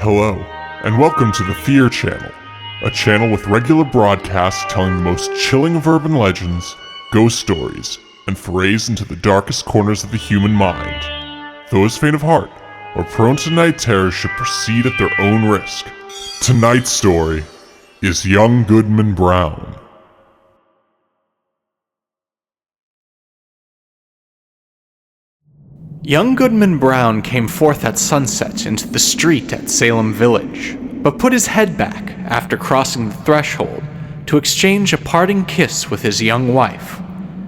Hello, and welcome to the Fear Channel, a channel with regular broadcasts telling the most chilling of urban legends, ghost stories, and forays into the darkest corners of the human mind. Those faint of heart or prone to night terrors should proceed at their own risk. Tonight's story is Young Goodman Brown. Young Goodman Brown came forth at sunset into the street at Salem Village, but put his head back after crossing the threshold to exchange a parting kiss with his young wife,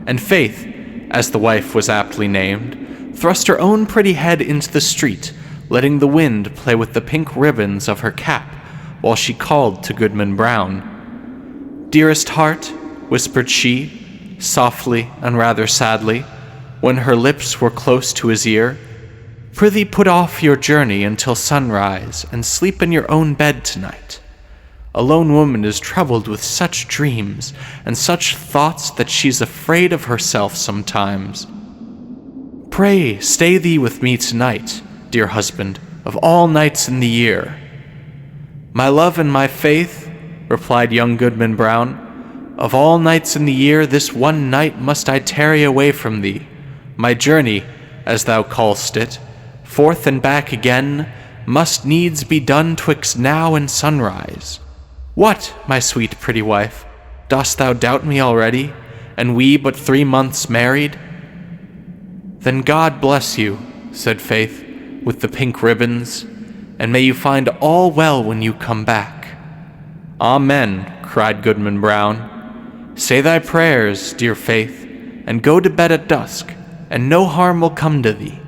and Faith, as the wife was aptly named, thrust her own pretty head into the street, letting the wind play with the pink ribbons of her cap while she called to Goodman Brown. "Dearest heart," whispered she, softly and rather sadly, when her lips were close to his ear, "prithee put off your journey until sunrise, and sleep in your own bed tonight. A lone woman is troubled with such dreams and such thoughts that she's afraid of herself sometimes. Pray stay thee with me tonight, dear husband, of all nights in the year." "My love and my faith," replied young Goodman Brown, "of all nights in the year this one night must I tarry away from thee. My journey, as thou call'st it, forth and back again, must needs be done twixt now and sunrise. What, my sweet pretty wife, dost thou doubt me already, and we but 3 months married?" "Then God bless you," said Faith, with the pink ribbons, "and may you find all well when you come back." "Amen," cried Goodman Brown. "Say thy prayers, dear Faith, and go to bed at dusk, and no harm will come to thee."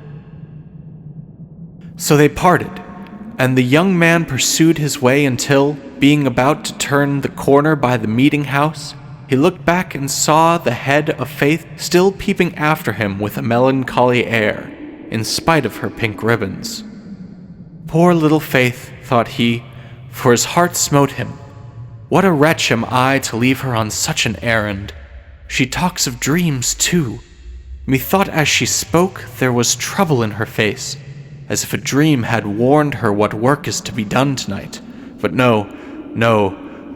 So they parted, and the young man pursued his way until, being about to turn the corner by the meeting house, he looked back and saw the head of Faith still peeping after him with a melancholy air, in spite of her pink ribbons. "Poor little Faith," thought he, for his heart smote him. "What a wretch am I to leave her on such an errand. She talks of dreams, too. Methought as she spoke there was trouble in her face, as if a dream had warned her what work is to be done tonight. But no,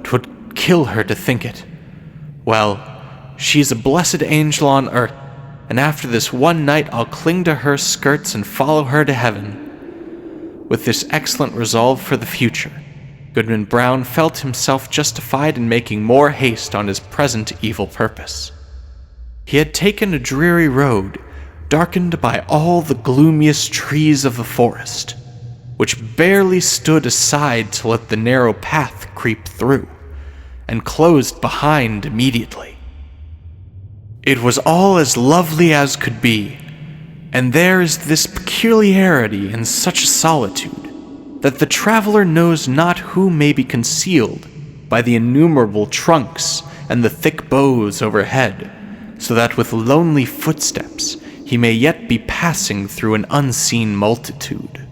'twould kill her to think it. Well, she's a blessed angel on earth, and after this one night I'll cling to her skirts and follow her to heaven." With this excellent resolve for the future, Goodman Brown felt himself justified in making more haste on his present evil purpose. He had taken a dreary road, darkened by all the gloomiest trees of the forest, which barely stood aside to let the narrow path creep through, and closed behind immediately. It was all as lovely as could be, and there is this peculiarity in such solitude, that the traveler knows not who may be concealed by the innumerable trunks and the thick boughs overhead, so that with lonely footsteps he may yet be passing through an unseen multitude.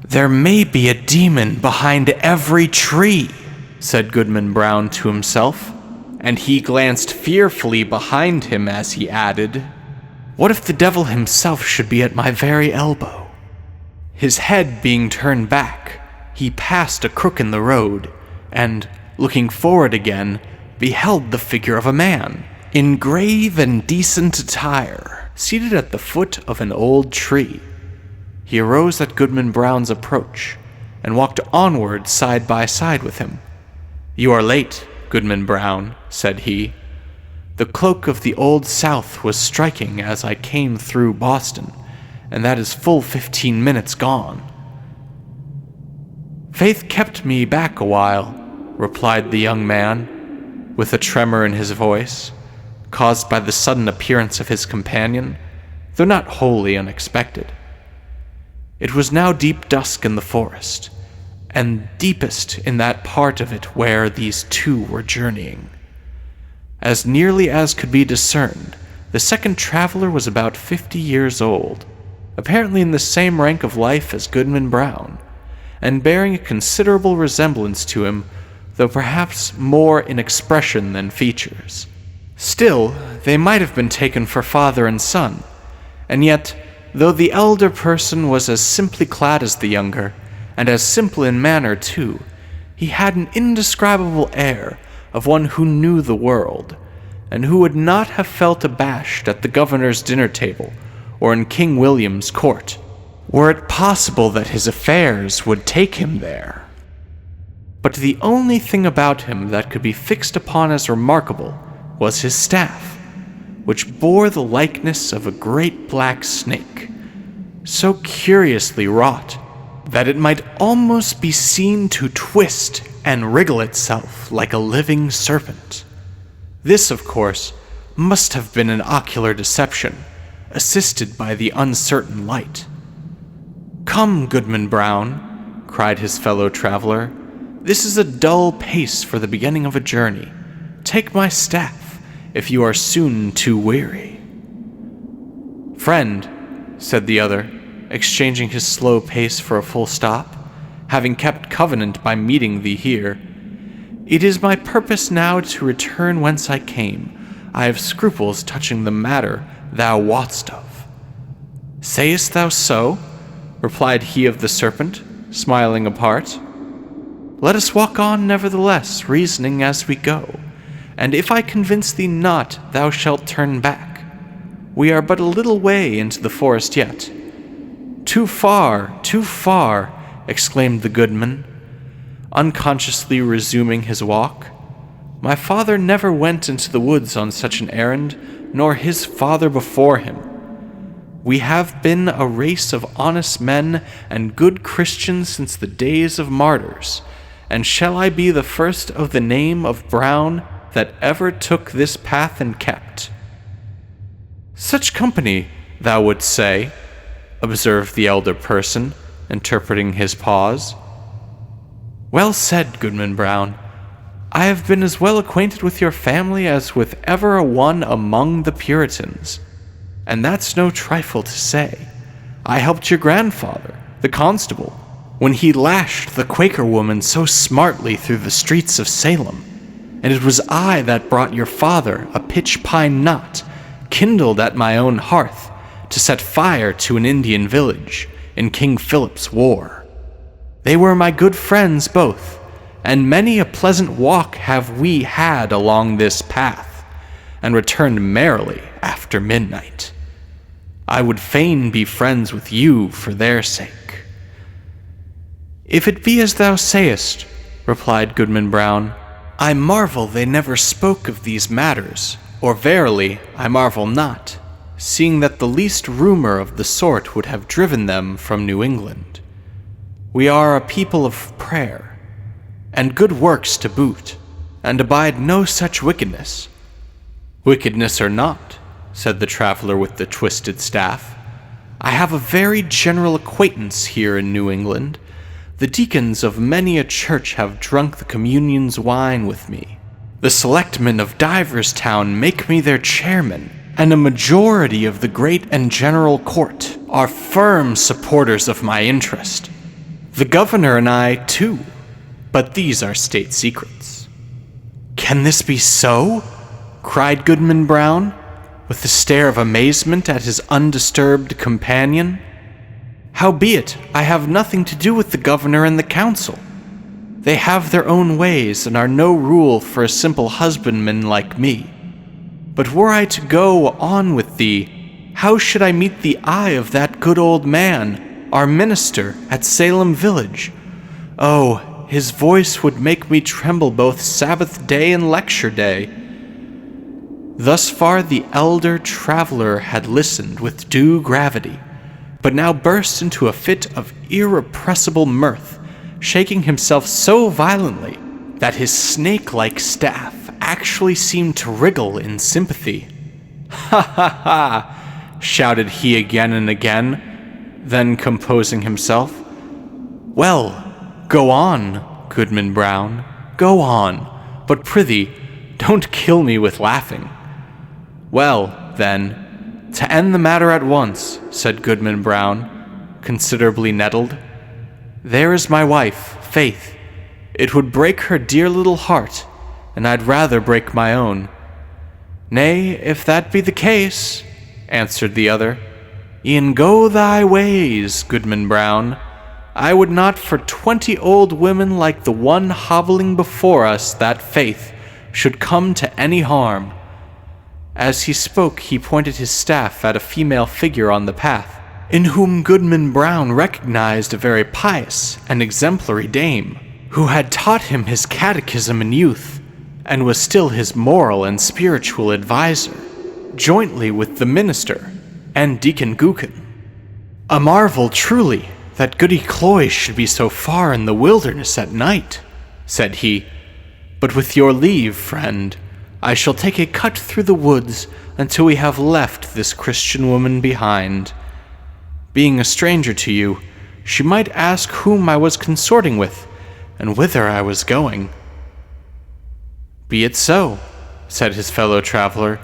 "There may be a demon behind every tree," said Goodman Brown to himself, and he glanced fearfully behind him as he added, "What if the devil himself should be at my very elbow?" His head being turned back, he passed a crook in the road, and, looking forward again, beheld the figure of a man, in grave and decent attire, seated at the foot of an old tree. He arose at Goodman Brown's approach, and walked onward side by side with him. "You are late, Goodman Brown," said he. "The cloak of the Old South was striking as I came through Boston, and that is full 15 minutes gone." "Faith kept me back a while," replied the young man, with a tremor in his voice, caused by the sudden appearance of his companion, though not wholly unexpected. It was now deep dusk in the forest, and deepest in that part of it where these two were journeying. As nearly as could be discerned, the second traveler was about 50 years old, apparently in the same rank of life as Goodman Brown, and bearing a considerable resemblance to him, though perhaps more in expression than features. Still, they might have been taken for father and son, and yet, though the elder person was as simply clad as the younger, and as simple in manner, too. He had an indescribable air of one who knew the world, and who would not have felt abashed at the governor's dinner table or in King William's court, were it possible that his affairs would take him there. But the only thing about him that could be fixed upon as remarkable was his staff, which bore the likeness of a great black snake, so curiously wrought that it might almost be seen to twist and wriggle itself like a living serpent. This, of course, must have been an ocular deception, assisted by the uncertain light. "Come, Goodman Brown," cried his fellow traveler, "this is a dull pace for the beginning of a journey. Take my staff, if you are soon too weary." "Friend," said the other, exchanging his slow pace for a full stop, "having kept covenant by meeting thee here, it is my purpose now to return whence I came. I have scruples touching the matter thou wottest of." "Sayest thou so?" replied he of the serpent, smiling apart. "Let us walk on nevertheless, reasoning as we go, and if I convince thee not, thou shalt turn back. We are but a little way into the forest yet." Too far," exclaimed the goodman, unconsciously resuming his walk. "My father never went into the woods on such an errand, nor his father before him. We have been a race of honest men and good Christians since the days of martyrs, and shall I be the first of the name of Brown that ever took this path and kept?" "Such company, thou wouldst say," observed the elder person, interpreting his pause. "Well said, Goodman Brown. I have been as well acquainted with your family as with ever a one among the Puritans, and that's no trifle to say. I helped your grandfather, the constable, when he lashed the Quaker woman so smartly through the streets of Salem, and it was I that brought your father a pitch-pine knot, kindled at my own hearth, to set fire to an Indian village in King Philip's war. They were my good friends both, and many a pleasant walk have we had along this path, and returned merrily after midnight. I would fain be friends with you for their sake." "If it be as thou sayest," replied Goodman Brown, "I marvel they never spoke of these matters, or verily I marvel not, seeing that the least rumor of the sort would have driven them from New England. We are a people of prayer, and good works to boot, and abide no such wickedness." "Wickedness or not," said the traveler with the twisted staff, "I have a very general acquaintance here in New England. The deacons of many a church have drunk the communion's wine with me. The selectmen of Diverstown make me their chairman, and a majority of the great and general court are firm supporters of my interest. The governor and I, too, but these are state secrets." "Can this be so?" cried Goodman Brown, with a stare of amazement at his undisturbed companion. "Howbeit, I have nothing to do with the governor and the council. They have their own ways and are no rule for a simple husbandman like me. But were I to go on with thee, how should I meet the eye of that good old man, our minister at Salem village? Oh, his voice would make me tremble both Sabbath day and lecture day." Thus far the elder traveler had listened with due gravity, but now burst into a fit of irrepressible mirth, shaking himself so violently that his snake-like staff actually seemed to wriggle in sympathy. "Ha ha ha!" shouted he again and again, then composing himself, "Well, go on, Goodman Brown, go on, but prithee, don't kill me with laughing." "Well, then, to end the matter at once," said Goodman Brown, considerably nettled, "there is my wife, Faith. It would break her dear little heart, and I'd rather break my own." "Nay, if that be the case," answered the other, "e'en go thy ways, Goodman Brown. I would not for 20 old women like the one hobbling before us that faith should come to any harm." As he spoke, he pointed his staff at a female figure on the path, in whom Goodman Brown recognized a very pious and exemplary dame, who had taught him his catechism in youth, and was still his moral and spiritual advisor, jointly with the minister and Deacon Gookin. "A marvel, truly, that Goody Cloyes should be so far in the wilderness at night," said he. "But with your leave, friend, I shall take a cut through the woods until we have left this Christian woman behind. Being a stranger to you, she might ask whom I was consorting with, and whither I was going." "Be it so," said his fellow traveler,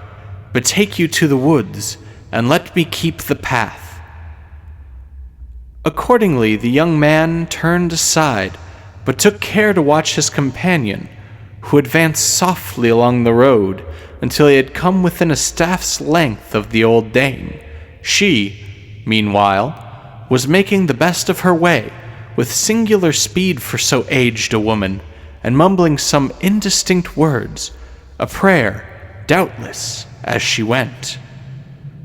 "betake you to the woods, and let me keep the path." Accordingly, the young man turned aside, but took care to watch his companion, who advanced softly along the road until he had come within a staff's length of the old dame. She, meanwhile, was making the best of her way, with singular speed for so aged a woman, and mumbling some indistinct words, a prayer, doubtless, as she went.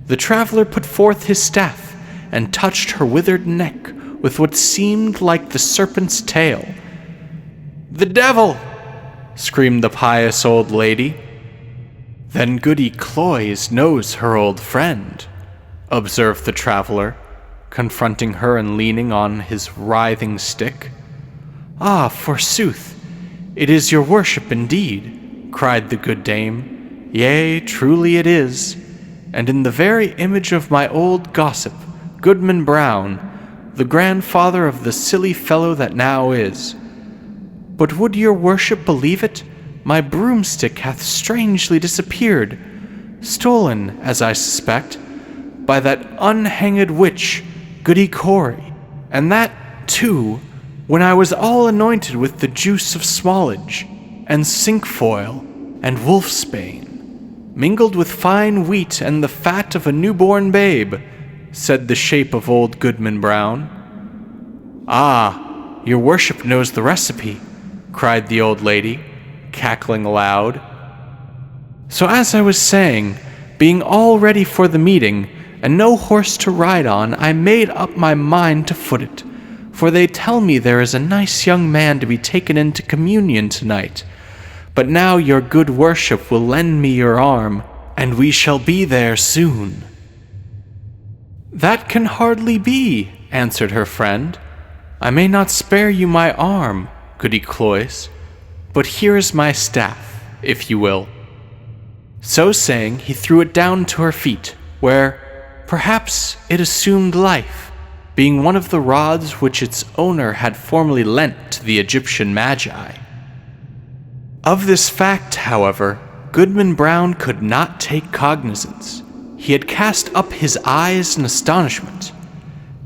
The traveler put forth his staff and touched her withered neck with what seemed like the serpent's tail. "The devil!" screamed the pious old lady. "Then Goody Cloyes knows her old friend," observed the traveler, confronting her and leaning on his writhing stick. "Ah, forsooth, it is your worship indeed," cried the good dame. "Yea, truly it is, and in the very image of my old gossip, Goodman Brown, the grandfather of the silly fellow that now is. But would your worship believe it, my broomstick hath strangely disappeared, stolen, as I suspect, by that unhanged witch, Goody Cory, and that, too, when I was all anointed with the juice of smallage, and cinquefoil, and wolfsbane, mingled with fine wheat and the fat of a newborn babe," said the shape of old Goodman Brown. "Ah, your worship knows the recipe," cried the old lady, cackling aloud. "So as I was saying, being all ready for the meeting, and no horse to ride on, I made up my mind to foot it, for they tell me there is a nice young man to be taken into communion tonight. But now your good worship will lend me your arm, and we shall be there soon." "That can hardly be," answered her friend. "I may not spare you my arm, Goody Cloyes, but here is my staff, if you will." So saying, he threw it down to her feet, where, perhaps, it assumed life, being one of the rods which its owner had formerly lent to the Egyptian magi. Of this fact, however, Goodman Brown could not take cognizance. He had cast up his eyes in astonishment,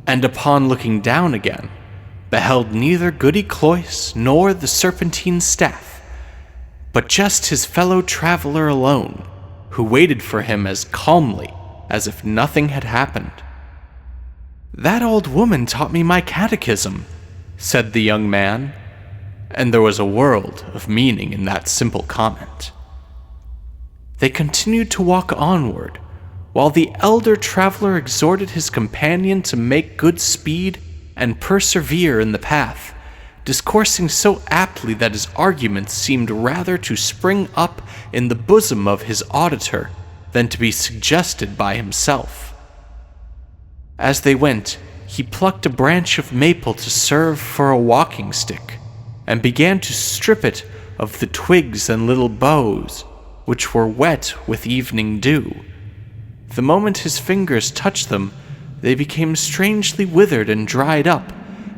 and upon looking down again, beheld neither Goody Cloyes nor the serpentine staff, but just his fellow traveler alone, who waited for him as calmly as if nothing had happened. "That old woman taught me my catechism," said the young man, and there was a world of meaning in that simple comment. They continued to walk onward, while the elder traveler exhorted his companion to make good speed and persevere in the path, discoursing so aptly that his arguments seemed rather to spring up in the bosom of his auditor than to be suggested by himself. As they went, he plucked a branch of maple to serve for a walking stick, and began to strip it of the twigs and little boughs, which were wet with evening dew. The moment his fingers touched them, they became strangely withered and dried up,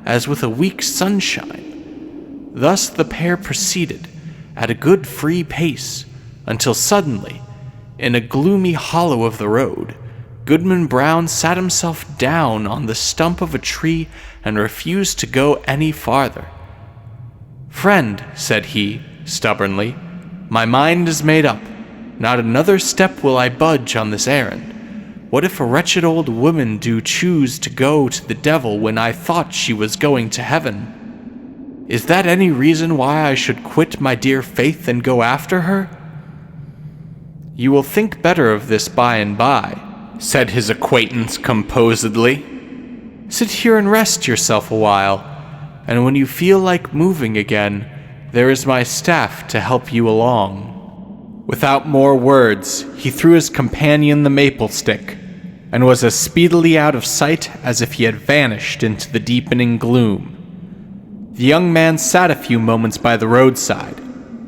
as with a weak sunshine. Thus the pair proceeded, at a good free pace, until suddenly, in a gloomy hollow of the road, Goodman Brown sat himself down on the stump of a tree and refused to go any farther. "Friend," said he, stubbornly, "my mind is made up. Not another step will I budge on this errand. What if a wretched old woman do choose to go to the devil when I thought she was going to heaven? Is that any reason why I should quit my dear faith and go after her?" "You will think better of this by and by," said his acquaintance composedly. "Sit here and rest yourself a while, and when you feel like moving again, there is my staff to help you along." Without more words, he threw his companion the maple stick, and was as speedily out of sight as if he had vanished into the deepening gloom. The young man sat a few moments by the roadside,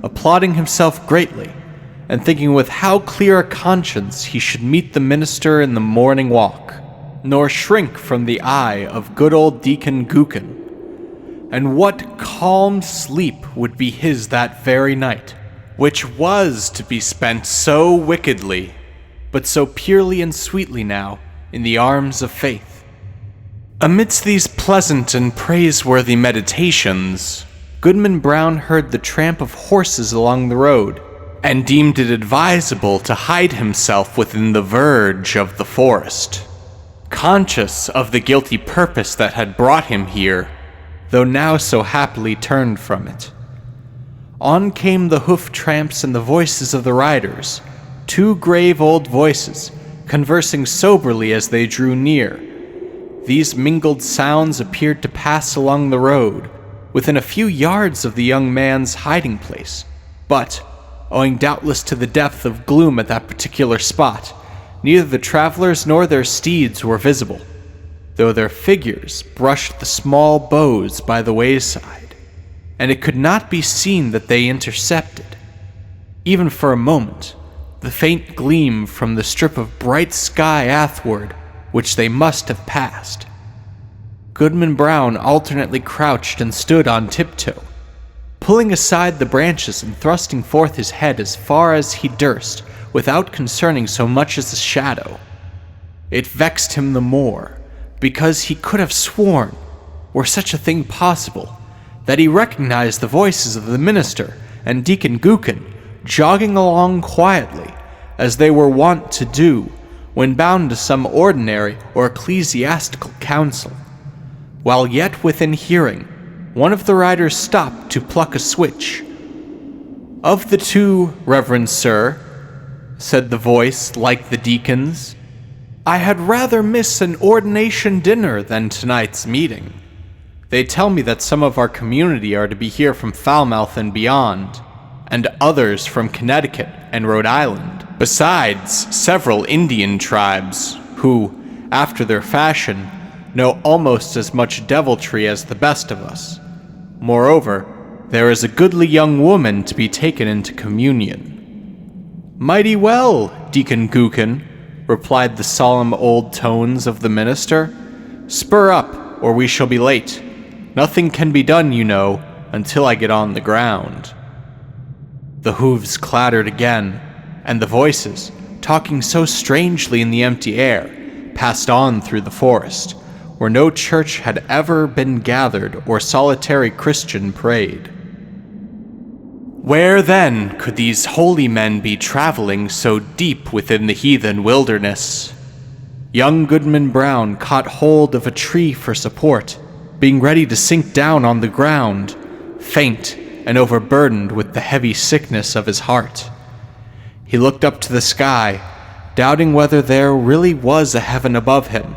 applauding himself greatly, and thinking with how clear a conscience he should meet the minister in the morning walk, nor shrink from the eye of good old Deacon Gookin. And what calm sleep would be his that very night, which was to be spent so wickedly, but so purely and sweetly now, in the arms of faith. Amidst these pleasant and praiseworthy meditations, Goodman Brown heard the tramp of horses along the road, and deemed it advisable to hide himself within the verge of the forest. Conscious of the guilty purpose that had brought him here, though now so happily turned from it. On came the hoof tramps and the voices of the riders, two grave old voices, conversing soberly as they drew near. These mingled sounds appeared to pass along the road, within a few yards of the young man's hiding place, but, owing doubtless to the depth of gloom at that particular spot, neither the travelers nor their steeds were visible, though their figures brushed the small boughs by the wayside, and it could not be seen that they intercepted, even for a moment, the faint gleam from the strip of bright sky athward which they must have passed. Goodman Brown alternately crouched and stood on tiptoe, pulling aside the branches and thrusting forth his head as far as he durst, without concerning so much as a shadow. It vexed him the more, because he could have sworn, were such a thing possible, that he recognized the voices of the minister and Deacon Gookin jogging along quietly, as they were wont to do when bound to some ordinary or ecclesiastical council. While yet within hearing, one of the riders stopped to pluck a switch. "Of the two, Reverend Sir," said the voice like the deacon's, "I had rather miss an ordination dinner than tonight's meeting. They tell me that some of our community are to be here from Falmouth and beyond, and others from Connecticut and Rhode Island, besides several Indian tribes, who, after their fashion, know almost as much deviltry as the best of us. Moreover, there is a goodly young woman to be taken into communion." "Mighty well, Deacon Gookin," replied the solemn old tones of the minister. "Spur up, or we shall be late. Nothing can be done, you know, until I get on the ground." The hooves clattered again, and the voices, talking so strangely in the empty air, passed on through the forest, where no church had ever been gathered or solitary Christian prayed. Where then could these holy men be traveling so deep within the heathen wilderness? Young Goodman Brown caught hold of a tree for support, being ready to sink down on the ground, faint and overburdened with the heavy sickness of his heart. He looked up to the sky, doubting whether there really was a heaven above him.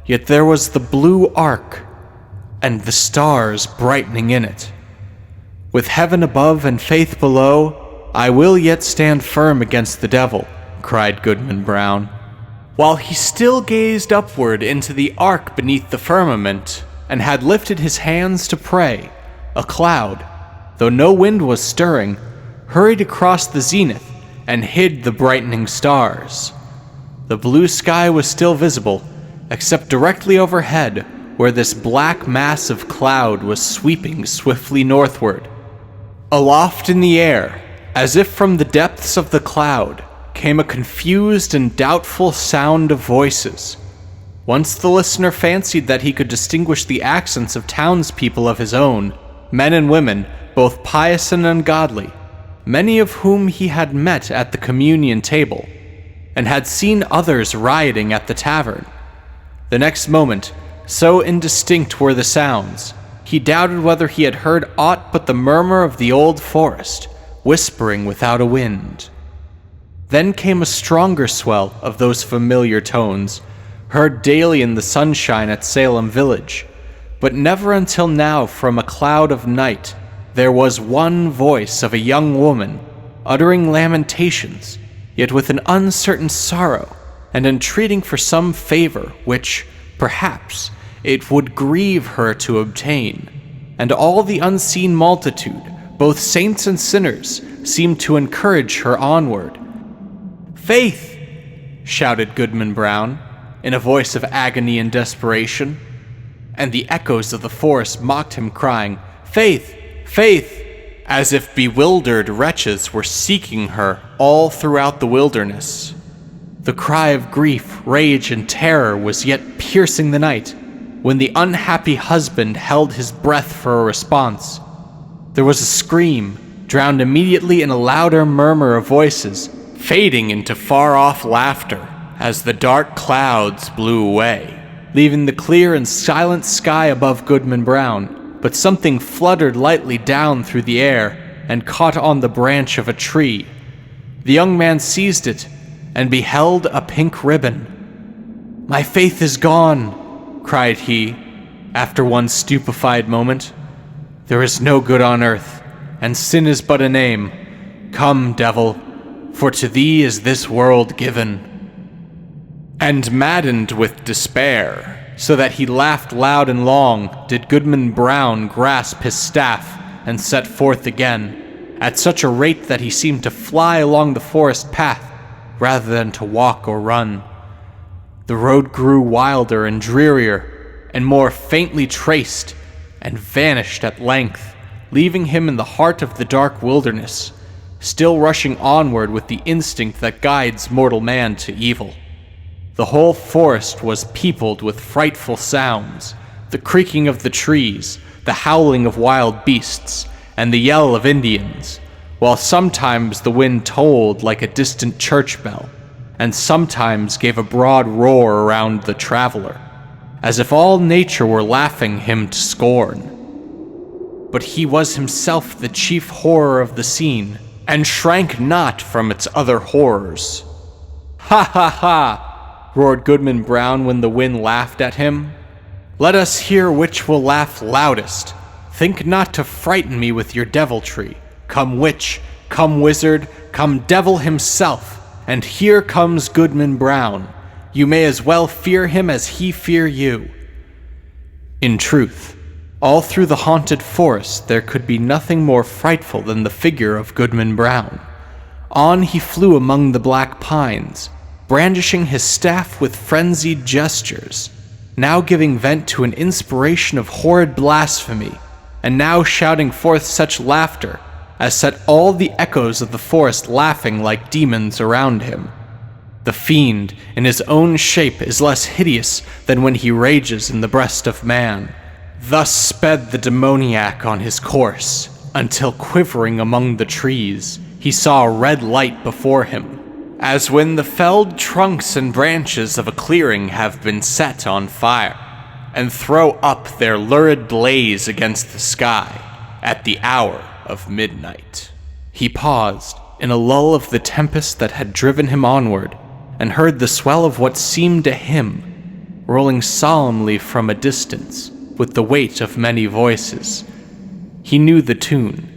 Yet there was the blue arc, and the stars brightening in it. "With heaven above and faith below, I will yet stand firm against the devil," cried Goodman Brown. While he still gazed upward into the arc beneath the firmament, and had lifted his hands to pray, a cloud, though no wind was stirring, hurried across the zenith and hid the brightening stars. The blue sky was still visible, except directly overhead, where this black mass of cloud was sweeping swiftly northward. Aloft in the air, as if from the depths of the cloud, came a confused and doubtful sound of voices. Once the listener fancied that he could distinguish the accents of townspeople of his own, men and women, both pious and ungodly, many of whom he had met at the communion table, and had seen others rioting at the tavern. The next moment, so indistinct were the sounds, he doubted whether he had heard aught but the murmur of the old forest, whispering without a wind. Then came a stronger swell of those familiar tones, heard daily in the sunshine at Salem village, but never until now from a cloud of night there was one voice of a young woman, uttering lamentations, yet with an uncertain sorrow, and entreating for some favor which, perhaps, it would grieve her to obtain. And all the unseen multitude, both saints and sinners, seemed to encourage her onward. "Faith!" shouted Goodman Brown, in a voice of agony and desperation. And the echoes of the forest mocked him, crying, "Faith! Faith!" as if bewildered wretches were seeking her all throughout the wilderness. The cry of grief, rage, and terror was yet piercing the night, when the unhappy husband held his breath for a response. There was a scream, drowned immediately in a louder murmur of voices, fading into far-off laughter as the dark clouds blew away, leaving the clear and silent sky above Goodman Brown. But something fluttered lightly down through the air and caught on the branch of a tree. The young man seized it and beheld a pink ribbon. "My faith is gone," cried he, after one stupefied moment. "There is no good on earth, and sin is but a name. Come, devil, for to thee is this world given." And maddened with despair, so that he laughed loud and long, did Goodman Brown grasp his staff and set forth again, at such a rate that he seemed to fly along the forest path rather than to walk or run. The road grew wilder and drearier, and more faintly traced, and vanished at length, leaving him in the heart of the dark wilderness, still rushing onward with the instinct that guides mortal man to evil. The whole forest was peopled with frightful sounds, the creaking of the trees, the howling of wild beasts, and the yell of Indians, while sometimes the wind tolled like a distant church bell, and sometimes gave a broad roar around the traveler, as if all nature were laughing him to scorn. But he was himself the chief horror of the scene, and shrank not from its other horrors. "Ha ha ha!" roared Goodman Brown when the wind laughed at him. "Let us hear which will laugh loudest. Think not to frighten me with your deviltry. Come witch, come wizard, come devil himself, and here comes Goodman Brown. You may as well fear him as he fear you." In truth, all through the haunted forest there could be nothing more frightful than the figure of Goodman Brown. On he flew among the black pines, brandishing his staff with frenzied gestures, now giving vent to an inspiration of horrid blasphemy, and now shouting forth such laughter as set all the echoes of the forest laughing like demons around him. The fiend, in his own shape, is less hideous than when he rages in the breast of man. Thus sped the demoniac on his course, until quivering among the trees, he saw a red light before him, as when the felled trunks and branches of a clearing have been set on fire, and throw up their lurid blaze against the sky at the hour of midnight. He paused in a lull of the tempest that had driven him onward, and heard the swell of what seemed a hymn, rolling solemnly from a distance with the weight of many voices. He knew the tune.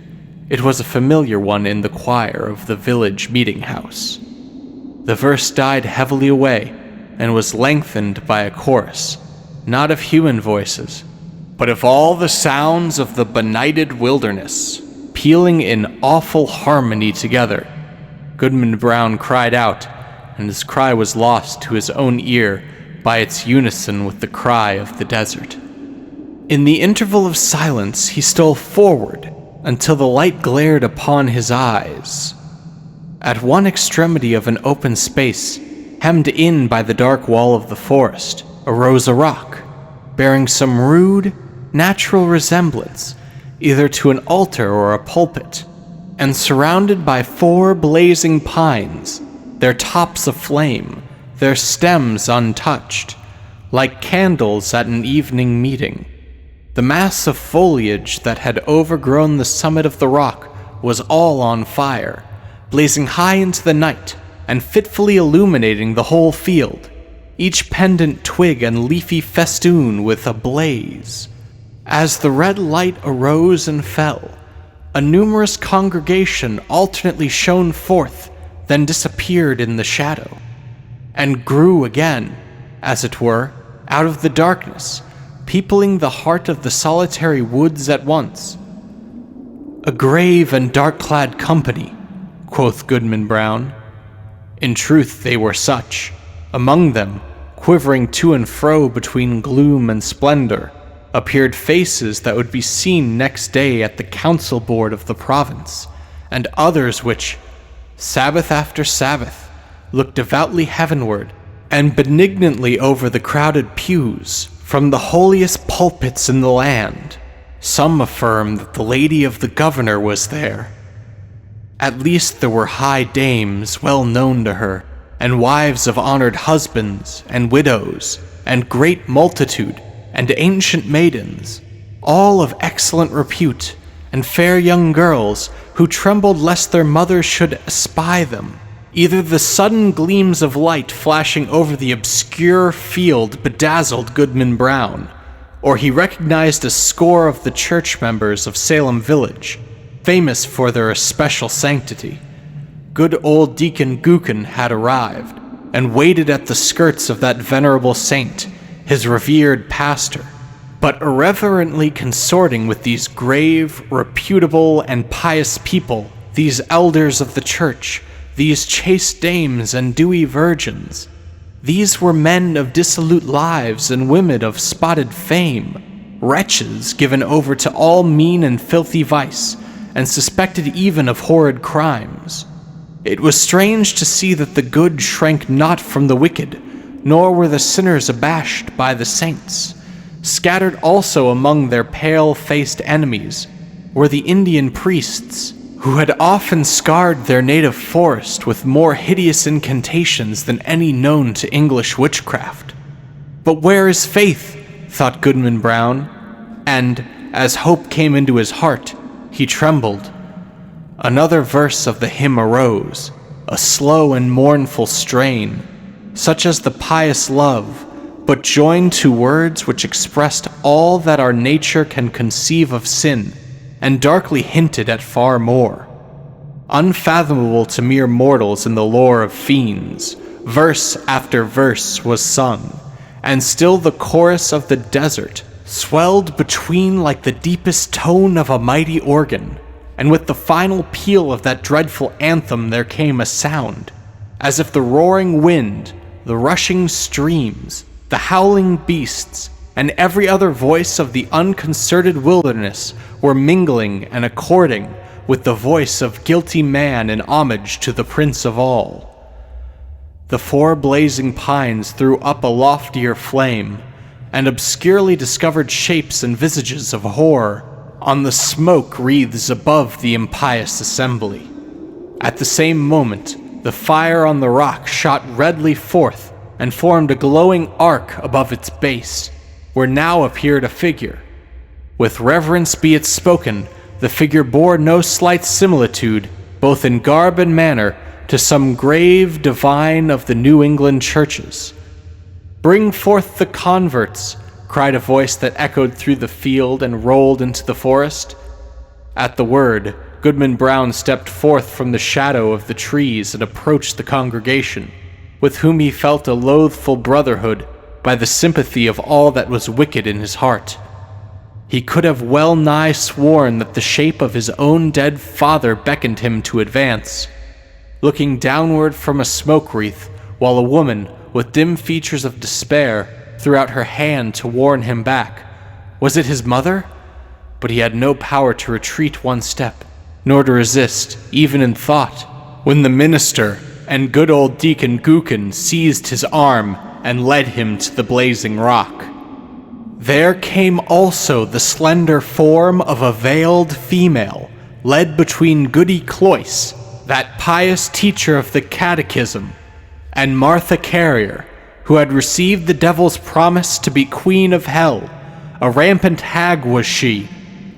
It was a familiar one in the choir of the village meeting house. The verse died heavily away and was lengthened by a chorus, not of human voices, but of all the sounds of the benighted wilderness, pealing in awful harmony together. Goodman Brown cried out, and his cry was lost to his own ear by its unison with the cry of the desert. In the interval of silence he stole forward until the light glared upon his eyes. At one extremity of an open space, hemmed in by the dark wall of the forest, arose a rock, bearing some rude, natural resemblance either to an altar or a pulpit, and surrounded by 4 blazing pines their tops aflame, their stems untouched, like candles at an evening meeting. The mass of foliage that had overgrown the summit of the rock was all on fire, blazing high into the night and fitfully illuminating the whole field, each pendant twig and leafy festoon with a blaze. As the red light arose and fell, a numerous congregation alternately shone forth, then disappeared in the shadow, and grew again, as it were, out of the darkness, peopling the heart of the solitary woods at once. "A grave and dark-clad company," quoth Goodman Brown. In truth they were such. Among them, quivering to and fro between gloom and splendor, appeared faces that would be seen next day at the council board of the province, and others which, Sabbath after Sabbath, looked devoutly heavenward and benignantly over the crowded pews from the holiest pulpits in the land. Some affirmed that the lady of the governor was there. At least there were high dames well known to her, and wives of honored husbands, and widows, and great multitude, and ancient maidens, all of excellent repute, and fair young girls who trembled lest their mothers should espy them. Either the sudden gleams of light flashing over the obscure field bedazzled Goodman Brown, or he recognized a score of the church members of Salem Village, famous for their especial sanctity. Good old Deacon Gookin had arrived, and waited at the skirts of that venerable saint, his revered pastor, but irreverently consorting with these grave, reputable, and pious people, these elders of the church, these chaste dames and dewy virgins. These were men of dissolute lives and women of spotted fame, wretches given over to all mean and filthy vice, and suspected even of horrid crimes. It was strange to see that the good shrank not from the wicked, nor were the sinners abashed by the saints. Scattered also among their pale-faced enemies were the Indian priests, who had often scarred their native forest with more hideous incantations than any known to English witchcraft. But where is faith? Thought Goodman Brown, and, as hope came into his heart, he trembled. Another verse of the hymn arose, a slow and mournful strain, such as the pious love, but joined to words which expressed all that our nature can conceive of sin, and darkly hinted at far more. Unfathomable to mere mortals in the lore of fiends, verse after verse was sung, and still the chorus of the desert swelled between like the deepest tone of a mighty organ, and with the final peal of that dreadful anthem there came a sound, as if the roaring wind, the rushing streams, the howling beasts, and every other voice of the unconcerted wilderness were mingling and according with the voice of guilty man in homage to the Prince of all. The four blazing pines threw up a loftier flame, and obscurely discovered shapes and visages of horror on the smoke wreaths above the impious assembly. At the same moment, the fire on the rock shot redly forth and formed a glowing arc above its base, where now appeared a figure. With reverence be it spoken, the figure bore no slight similitude, both in garb and manner, to some grave divine of the New England churches. "Bring forth the converts," cried a voice that echoed through the field and rolled into the forest. At the word, Goodman Brown stepped forth from the shadow of the trees and approached the congregation, with whom he felt a loathful brotherhood by the sympathy of all that was wicked in his heart. He could have well nigh sworn that the shape of his own dead father beckoned him to advance. Looking downward from a smoke wreath, while a woman, with dim features of despair, threw out her hand to warn him back. Was it his mother? But he had no power to retreat one step, nor to resist, even in thought, when the minister and good old Deacon Gookin seized his arm and led him to the blazing rock. There came also the slender form of a veiled female, led between Goody Cloyce that pious teacher of the catechism, and Martha Carrier, who had received the devil's promise to be queen of hell. A rampant hag was she,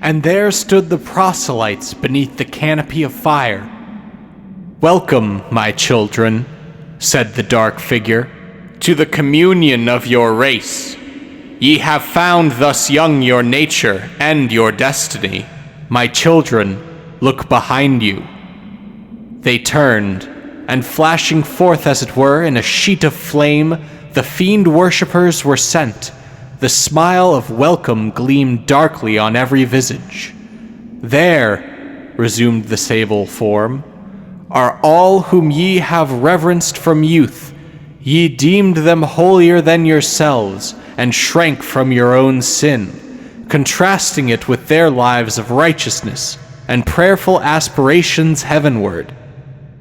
and there stood the proselytes beneath the canopy of fire. "Welcome, my children," said the dark figure, "to the communion of your race. Ye have found thus young your nature and your destiny. My children, look behind you." They turned, and flashing forth as it were in a sheet of flame, the fiend worshippers were sent. The smile of welcome gleamed darkly on every visage. "There," resumed the sable form, "are all whom ye have reverenced from youth. Ye deemed them holier than yourselves, and shrank from your own sin, contrasting it with their lives of righteousness and prayerful aspirations heavenward.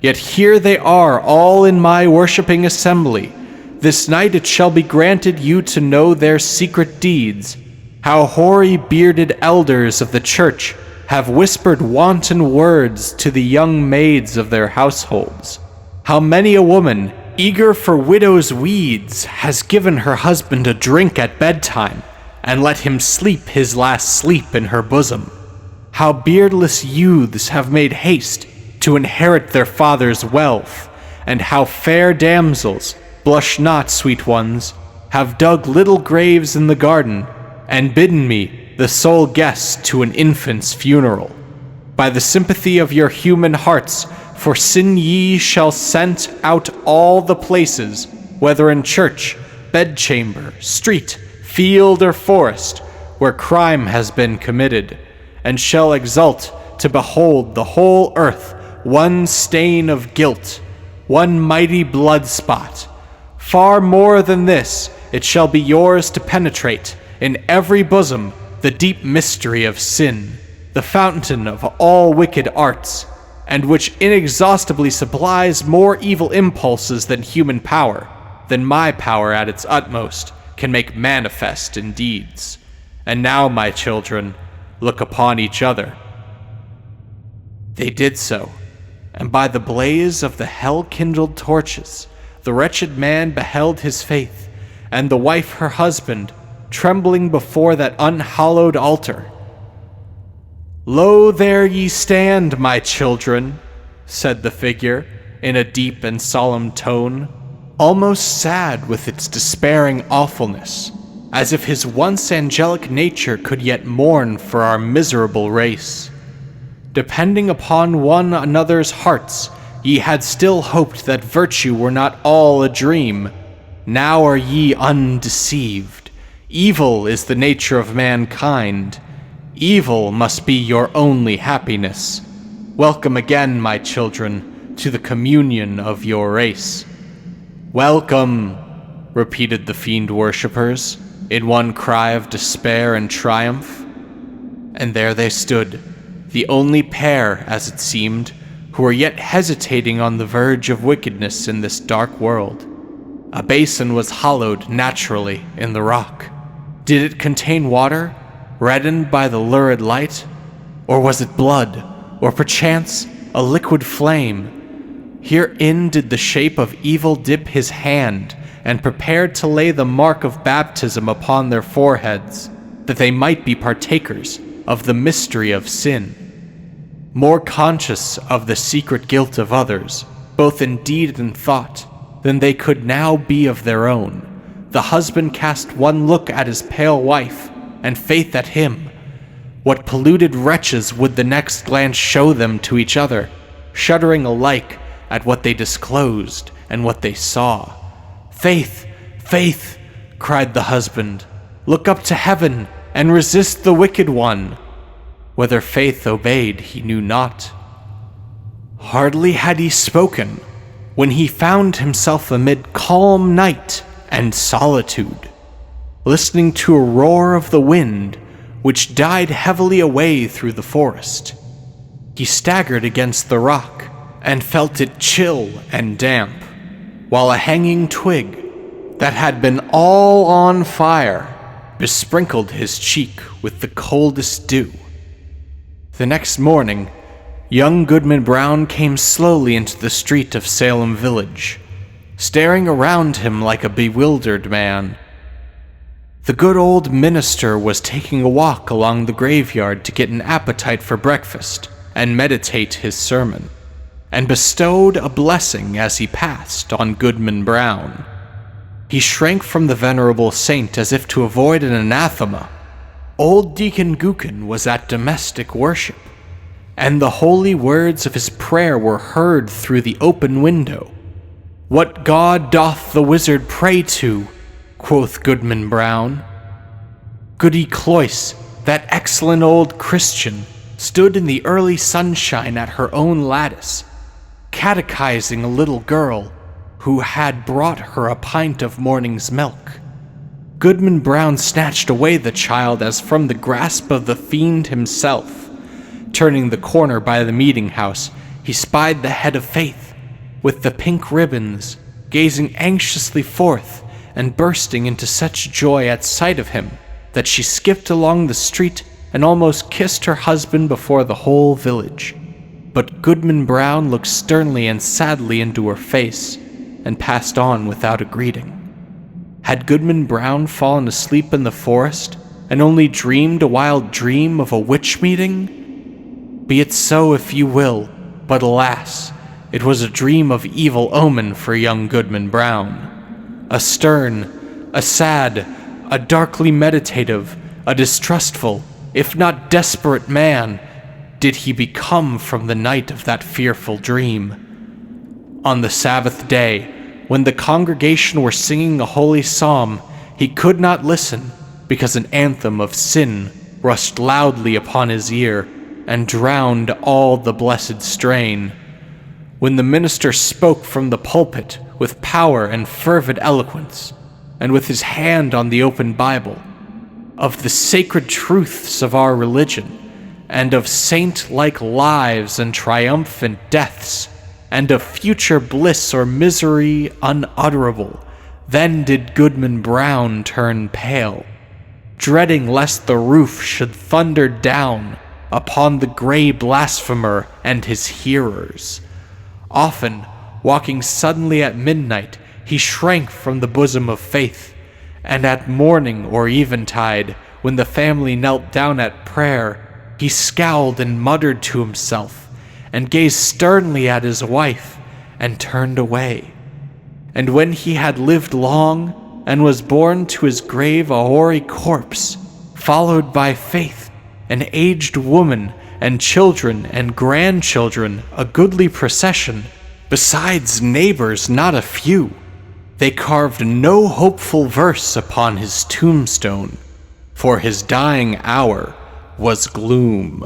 Yet here they are, all in my worshipping assembly. This night it shall be granted you to know their secret deeds, how hoary bearded elders of the church have whispered wanton words to the young maids of their households, how many a woman, eager for widow's weeds, has given her husband a drink at bedtime, and let him sleep his last sleep in her bosom, how beardless youths have made haste to inherit their father's wealth, and how fair damsels, blush not, sweet ones, have dug little graves in the garden, and bidden me the sole guest to an infant's funeral. By the sympathy of your human hearts, for sin ye shall scent out all the places, whether in church, bedchamber, street, field, or forest, where crime has been committed, and shall exult to behold the whole earth one stain of guilt, one mighty blood spot. Far more than this, it shall be yours to penetrate in every bosom the deep mystery of sin, the fountain of all wicked arts, and which inexhaustibly supplies more evil impulses than human power, than my power at its utmost can make manifest in deeds. And now, my children, look upon each other." They did so, and by the blaze of the hell-kindled torches, the wretched man beheld his faith, and the wife her husband, trembling before that unhallowed altar. "Lo, there ye stand, my children," said the figure, in a deep and solemn tone, almost sad with its despairing awfulness, as if his once angelic nature could yet mourn for our miserable race. "Depending upon one another's hearts, ye had still hoped that virtue were not all a dream. Now are ye undeceived. Evil is the nature of mankind. Evil must be your only happiness. Welcome again, my children, to the communion of your race." "Welcome," repeated the fiend worshippers, in one cry of despair and triumph. And there they stood, the only pair, as it seemed, who were yet hesitating on the verge of wickedness in this dark world. A basin was hollowed naturally in the rock. Did it contain water, reddened by the lurid light? Or was it blood, or perchance a liquid flame? Herein did the shape of evil dip his hand, and prepared to lay the mark of baptism upon their foreheads, that they might be partakers of the mystery of sin. More conscious of the secret guilt of others, both in deed and thought, than they could now be of their own, the husband cast one look at his pale wife, and faith at him. What polluted wretches would the next glance show them to each other, shuddering alike at what they disclosed and what they saw. "Faith, faith," cried the husband, "look up to heaven and resist the wicked one." Whether faith obeyed he knew not. Hardly had he spoken when he found himself amid calm night and solitude, listening to a roar of the wind which died heavily away through the forest. He staggered against the rock and felt it chill and damp, while a hanging twig that had been all on fire besprinkled his cheek with the coldest dew. The next morning, Young Goodman Brown came slowly into the street of Salem Village, staring around him like a bewildered man. The good old minister was taking a walk along the graveyard to get an appetite for breakfast and meditate his sermon, and bestowed a blessing as he passed on Goodman Brown. He shrank from the venerable saint as if to avoid an anathema. Old Deacon Gookin was at domestic worship, and the holy words of his prayer were heard through the open window. "What God doth the wizard pray to?" quoth Goodman Brown. Goody Cloyce, that excellent old Christian, stood in the early sunshine at her own lattice, catechizing a little girl who had brought her a pint of morning's milk. Goodman Brown snatched away the child as from the grasp of the fiend himself. Turning the corner by the meeting house, he spied the head of Faith, with the pink ribbons, gazing anxiously forth and bursting into such joy at sight of him that she skipped along the street and almost kissed her husband before the whole village. But Goodman Brown looked sternly and sadly into her face and passed on without a greeting. Had Goodman Brown fallen asleep in the forest and only dreamed a wild dream of a witch meeting? Be it so if you will, but alas, it was a dream of evil omen for young Goodman Brown. A stern, a sad, a darkly meditative, a distrustful, if not desperate man, did he become from the night of that fearful dream. On the Sabbath day, when the congregation were singing a holy psalm, he could not listen because an anthem of sin rushed loudly upon his ear and drowned all the blessed strain. When the minister spoke from the pulpit with power and fervid eloquence, and with his hand on the open Bible, of the sacred truths of our religion, and of saint-like lives and triumphant deaths, and of future bliss or misery unutterable, then did Goodman Brown turn pale, dreading lest the roof should thunder down upon the gray blasphemer and his hearers. Often, walking suddenly at midnight, he shrank from the bosom of Faith, and at morning or eventide, when the family knelt down at prayer, he scowled and muttered to himself, and gazed sternly at his wife, and turned away. And when he had lived long, and was borne to his grave a hoary corpse, followed by Faith, an aged woman, and children and grandchildren, a goodly procession, besides neighbors not a few, they carved no hopeful verse upon his tombstone, for his dying hour was gloom.